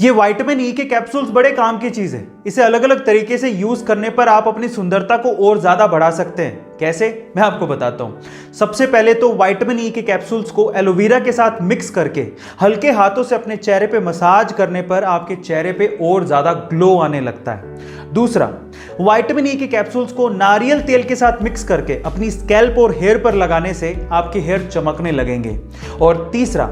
ये vitamin E के capsules बड़े काम की चीज है। इसे अलग अलग तरीके से यूज करने पर आप अपनी सुंदरता को और ज्यादा बढ़ा सकते हैं। कैसे, मैं आपको बताता हूं। सबसे पहले तो विटामिन ई के कैप्सूल्स को एलोवेरा के साथ मिक्स करके हल्के हाथों से अपने चेहरे पे मसाज करने पर आपके चेहरे पे और ज्यादा ग्लो आने लगता है। दूसरा, विटामिन ई के कैप्सूल्स को नारियल तेल के साथ मिक्स करके अपनी स्कैल्प और हेयर पर लगाने से आपके हेयर चमकने लगेंगे। और तीसरा,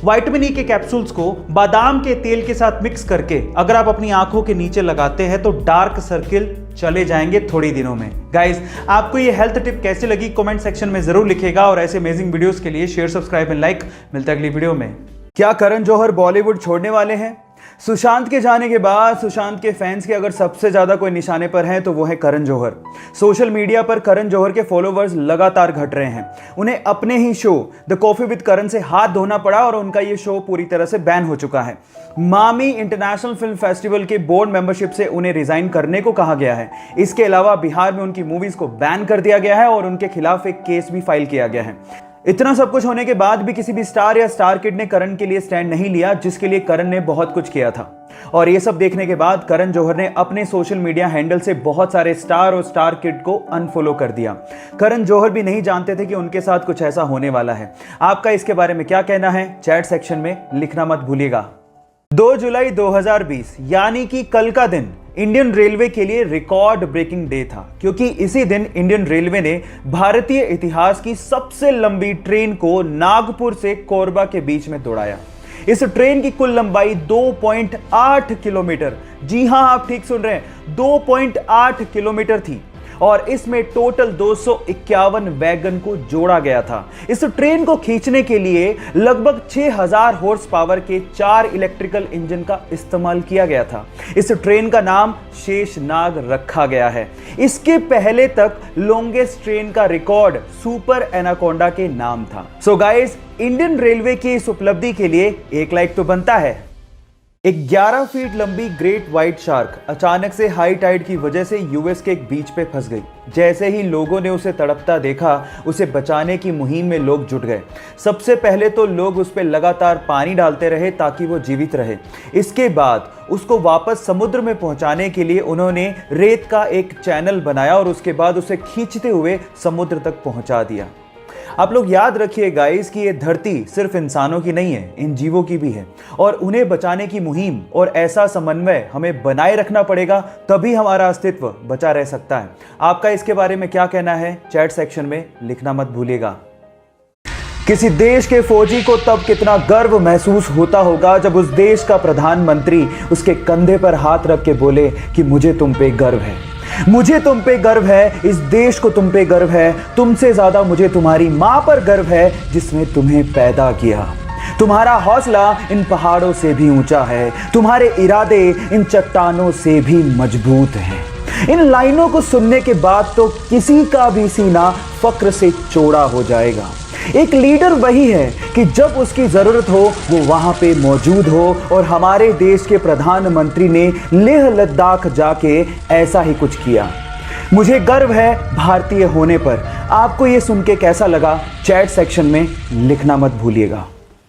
विटामिन ई के कैप्सूल्स को बादाम के तेल के साथ मिक्स करके अगर आप अपनी आंखों के नीचे लगाते हैं तो डार्क सर्किल चले जाएंगे थोड़ी दिनों में। गाइस, आपको ये हेल्थ टिप कैसी लगी कमेंट सेक्शन में जरूर लिखिएगा और ऐसे अमेजिंग वीडियोस के लिए शेयर, सब्सक्राइब एंड लाइक। मिलता है अगली वीडियो में। क्या करण जौहर बॉलीवुड छोड़ने वाले हैं? सुशांत के जाने के बाद सुशांत के फैंस के अगर सबसे ज्यादा कोई निशाने पर हैं तो वो है करण जौहर। सोशल मीडिया पर करण जौहर के फॉलोवर्स लगातार घट रहे हैं। उन्हें अपने ही शो द कॉफी विद करण से हाथ धोना पड़ा और उनका ये शो पूरी तरह से बैन हो चुका है। मामी इंटरनेशनल फिल्म फेस्टिवल के बोर्ड मेंबरशिप से उन्हें रिजाइन करने को कहा गया है। इसके अलावा बिहार में उनकी मूवीज को बैन कर दिया गया है और उनके खिलाफ एक केस भी फाइल किया गया है। इतना सब कुछ होने के बाद भी किसी भी स्टार या स्टार किड ने करण के लिए स्टैंड नहीं लिया, जिसके लिए करण ने बहुत कुछ किया था। और ये सब देखने के बाद करण जौहर ने अपने सोशल मीडिया हैंडल से बहुत सारे स्टार और स्टार किड को अनफॉलो कर दिया। करण जौहर भी नहीं जानते थे कि उनके साथ कुछ ऐसा होने वाला है। आपका इसके बारे में क्या कहना है, चैट सेक्शन में लिखना मत भूलिएगा। 2 जुलाई 2020 यानी कि कल का दिन इंडियन रेलवे के लिए रिकॉर्ड ब्रेकिंग डे था, क्योंकि इसी दिन इंडियन रेलवे ने भारतीय इतिहास की सबसे लंबी ट्रेन को नागपुर से कोरबा के बीच में दौड़ाया। इस ट्रेन की कुल लंबाई 2.8 किलोमीटर, जी हां, आप ठीक सुन रहे हैं, 2.8 किलोमीटर थी और इसमें टोटल 251 वैगन को जोड़ा गया था। इस ट्रेन को खींचने के लिए लगभग 6000 हॉर्स पावर के 4 इलेक्ट्रिकल इंजन का इस्तेमाल किया गया था। इस ट्रेन का नाम शेषनाग रखा गया है। इसके पहले तक लॉन्गेस्ट ट्रेन का रिकॉर्ड सुपर एनाकोंडा के नाम था। सो गाइस, इंडियन रेलवे की इस उपलब्धि के लिए एक लाइक तो बनता है। एक 11 फीट लंबी ग्रेट व्हाइट शार्क अचानक से हाई टाइड की वजह से यूएस के एक बीच पे फंस गई। जैसे ही लोगों ने उसे तड़पता देखा, उसे बचाने की मुहिम में लोग जुट गए। सबसे पहले तो लोग उस पर लगातार पानी डालते रहे ताकि वो जीवित रहे। इसके बाद उसको वापस समुद्र में पहुंचाने के लिए उन्होंने रेत का एक चैनल बनाया और उसके बाद उसे खींचते हुए समुद्र तक पहुंचा दिया। आप लोग याद रखिए गाइस कि ये धरती सिर्फ इंसानों की नहीं है, इन जीवों की भी है और उन्हें बचाने की मुहिम और ऐसा समन्वय हमें बनाए रखना पड़ेगा, तभी हमारा अस्तित्व बचा रह सकता है। आपका इसके बारे में क्या कहना है, चैट सेक्शन में लिखना मत भूलिएगा। किसी देश के फौजी को तब कितना गर्व महसूस होता होगा जब उस देश का प्रधानमंत्री उसके कंधे पर हाथ रख के बोले कि मुझे तुम पे गर्व है, मुझे तुम पे गर्व है, इस देश को तुम पे गर्व है, तुमसे ज्यादा मुझे तुम्हारी मां पर गर्व है जिसने तुम्हें पैदा किया। तुम्हारा हौसला इन पहाड़ों से भी ऊंचा है, तुम्हारे इरादे इन चट्टानों से भी मजबूत हैं। इन लाइनों को सुनने के बाद तो किसी का भी सीना फक्र से चौड़ा हो जाएगा। एक लीडर वही है कि जब उसकी जरूरत हो वो वहां पे मौजूद हो, और हमारे देश के प्रधानमंत्री ने लेह लद्दाख जाके ऐसा ही कुछ किया। मुझे गर्व है भारतीय होने पर। आपको ये सुन के कैसा लगा, चैट सेक्शन में लिखना मत भूलिएगा।